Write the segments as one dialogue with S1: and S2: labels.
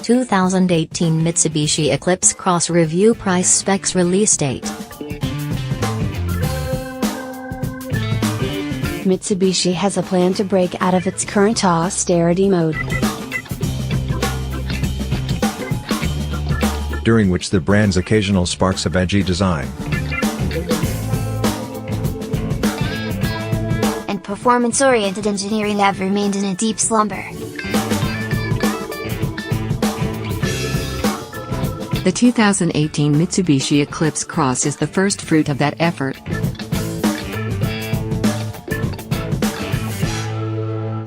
S1: 2018 Mitsubishi Eclipse Cross Review Price Specs Release Date.
S2: Mitsubishi has a plan to break out of its current austerity mode,
S3: during which the brand's occasional sparks of edgy design
S4: and performance-oriented engineering have remained in a deep slumber.
S5: The 2018 Mitsubishi Eclipse Cross is the first fruit of that effort.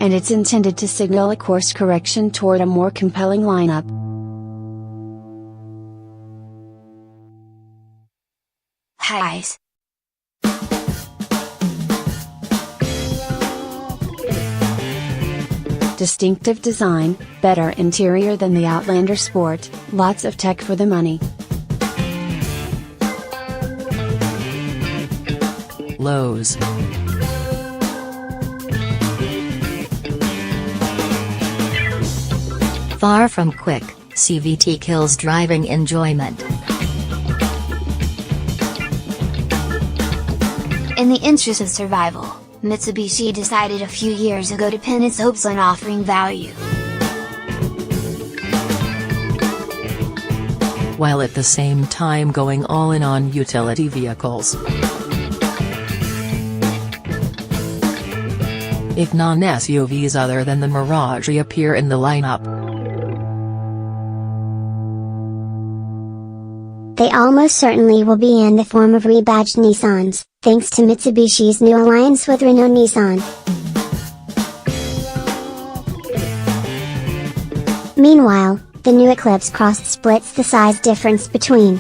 S2: And it's intended to signal a course correction toward a more compelling lineup.
S4: Highs.
S2: Distinctive design, better interior than the Outlander Sport, lots of tech for the money.
S1: Lows. Far from quick, CVT kills driving enjoyment.
S4: In the interest of survival, Mitsubishi decided a few years ago to pin its hopes on offering value,
S1: while at the same time going all in on utility vehicles. If non-SUVs other than the Mirage appear in the lineup,
S6: they almost certainly will be in the form of rebadged Nissans, thanks to Mitsubishi's new alliance with Renault Nissan. Meanwhile, the new Eclipse Cross splits the size difference between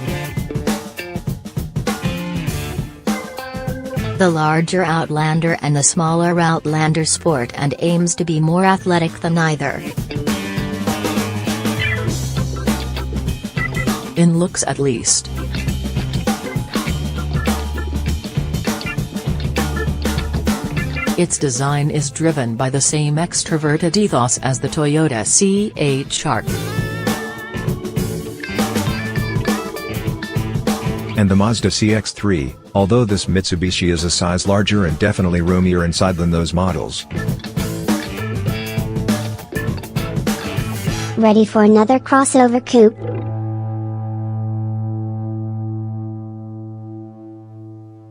S1: the larger Outlander and the smaller Outlander Sport and aims to be more athletic than either. In looks at least. Its design is driven by the same extroverted ethos as the Toyota CHR
S3: and the Mazda CX-3, although this Mitsubishi is a size larger and definitely roomier inside than those models.
S6: ready for another crossover coupe.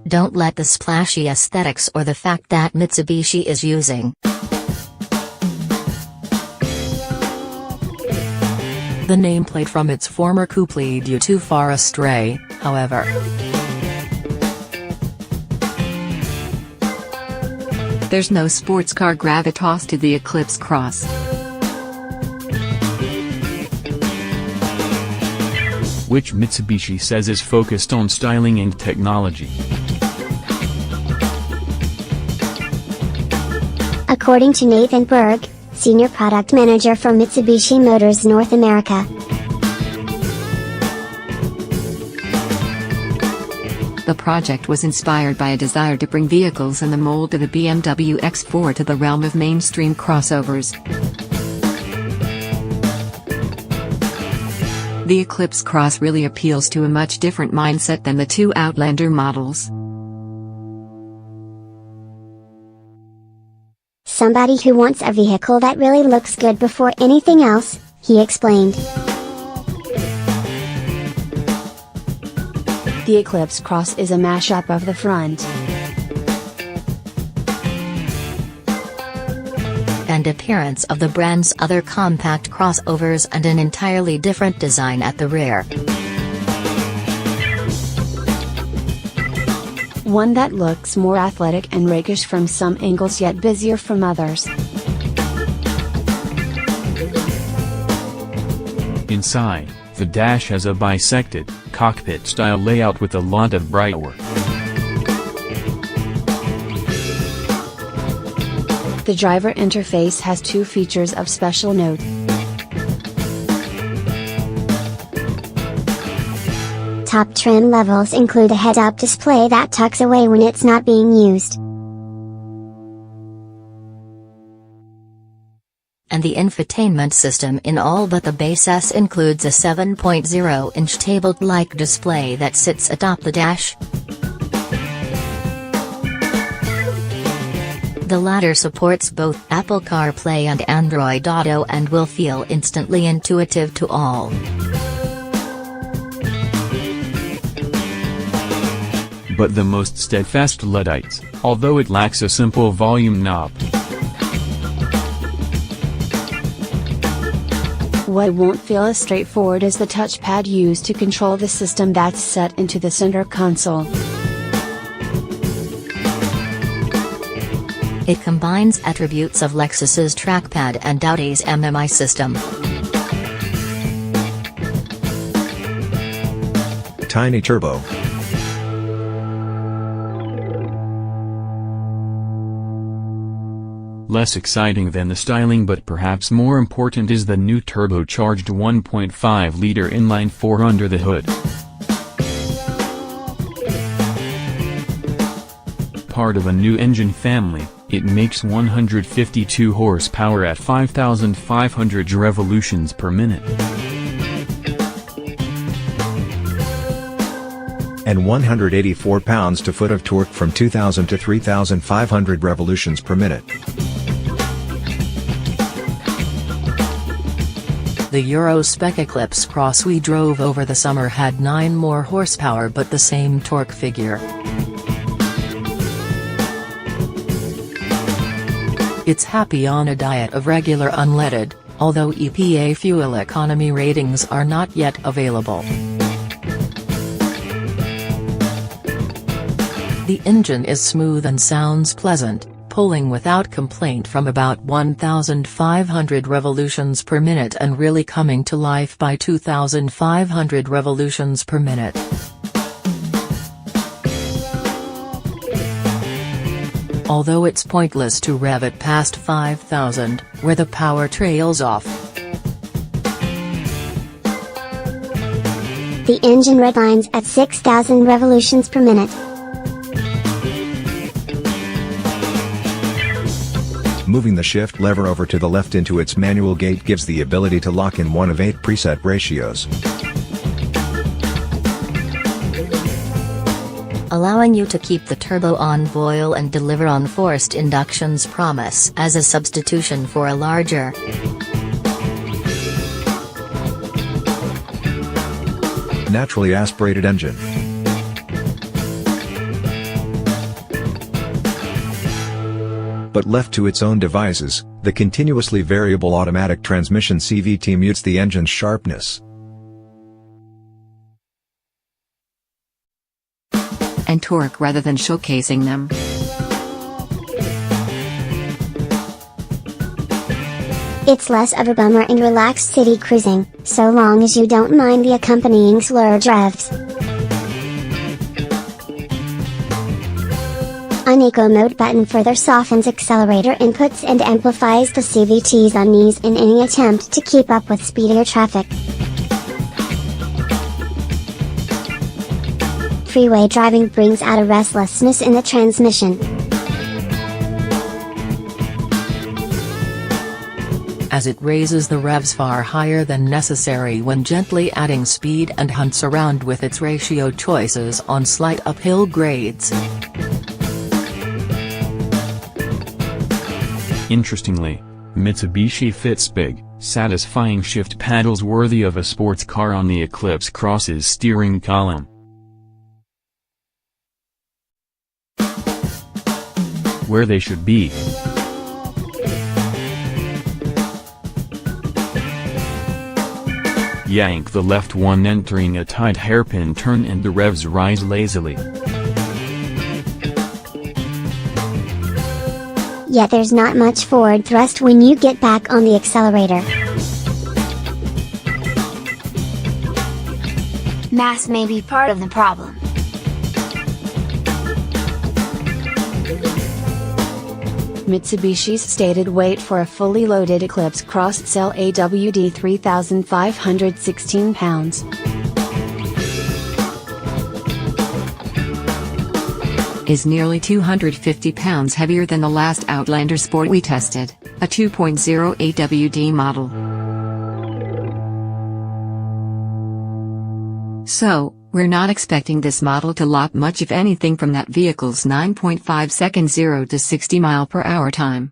S1: Don't let the splashy aesthetics or the fact that Mitsubishi is using the nameplate from its former coupe lead you too far astray, however.
S5: There's no sports car gravitas to the Eclipse Cross.
S7: Which Mitsubishi says is focused on styling and technology.
S6: According to Nathan Berg, Senior Product Manager for Mitsubishi Motors North America.
S5: The project was inspired by a desire to bring vehicles in the mold of the BMW X4 to the realm of mainstream crossovers. The Eclipse Cross really appeals to a much different mindset than the two Outlander models.
S6: Somebody who wants a vehicle that really looks good before anything else, he explained.
S2: The Eclipse Cross is a mashup of the front
S1: and appearance of the brand's other compact crossovers and an entirely different design at the rear.
S2: One that looks more athletic and rakish from some angles yet busier from others.
S7: Inside, the dash has a bisected, cockpit-style layout with a lot of bright work.
S2: The driver interface has two features of special note.
S6: Top trim levels include a head-up display that tucks away when it's not being used.
S1: and the infotainment system in all but the base S includes a 7.0-inch tablet-like display that sits atop the dash. The latter supports both Apple CarPlay and Android Auto and will feel instantly intuitive to all.
S7: But the most steadfast Luddites, although it lacks a simple volume knob.
S2: What won't feel as straightforward as the touchpad used to control the system that's set into the center console.
S1: It combines attributes of Lexus's trackpad and Audi's MMI system.
S3: Tiny turbo.
S7: Less exciting than the styling, but perhaps more important, is the new turbocharged 1.5-liter inline-4 under the hood. Part of a new engine family, it makes 152 horsepower at 5,500 revolutions per minute.
S3: And 184 pounds-to-foot of torque from 2,000 to 3,500 revolutions per minute.
S1: The Euro-spec Eclipse Cross we drove over the summer had 9 more horsepower but the same torque figure. It's happy on a diet of regular unleaded, although EPA fuel economy ratings are not yet available. The engine is smooth and sounds pleasant, pulling without complaint from about 1,500 revolutions per minute and really coming to life by 2,500 revolutions per minute. Although it's pointless to rev it past 5,000, where the power trails off.
S6: The engine redlines at 6,000 revolutions per minute.
S3: Moving the shift lever over to the left into its manual gate gives the ability to lock in one of 8 preset ratios,
S1: allowing you to keep the turbo on boil and deliver on forced induction's promise as a substitution for a larger,
S3: naturally aspirated engine. But left to its own devices, the continuously variable automatic transmission CVT mutes the engine's sharpness
S5: and torque rather than showcasing them.
S6: It's less of a bummer and relaxed city cruising, so long as you don't mind the accompanying slurred revs. An Eco Mode button further softens accelerator inputs and amplifies the CVT's unease in any attempt to keep up with speedier traffic. Freeway driving brings out a restlessness in the transmission.
S1: as it raises the revs far higher than necessary when gently adding speed and hunts around with its ratio choices on slight uphill grades.
S7: Interestingly, Mitsubishi fits big, satisfying shift paddles worthy of a sports car on the Eclipse Cross's steering column. Where they should be. Yank the left one entering a tight hairpin turn and the revs rise lazily.
S6: Yet there's not much forward thrust when you get back on the accelerator.
S4: Mass may be part of the problem.
S2: Mitsubishi's stated weight for a fully loaded Eclipse Cross cell AWD 3,516 pounds.
S5: Is nearly 250 pounds heavier than the last Outlander Sport we tested. a 2.0 AWD model. So, we're not expecting this model to lop much if anything from that vehicle's 9.5 second 0 to 60 mph time.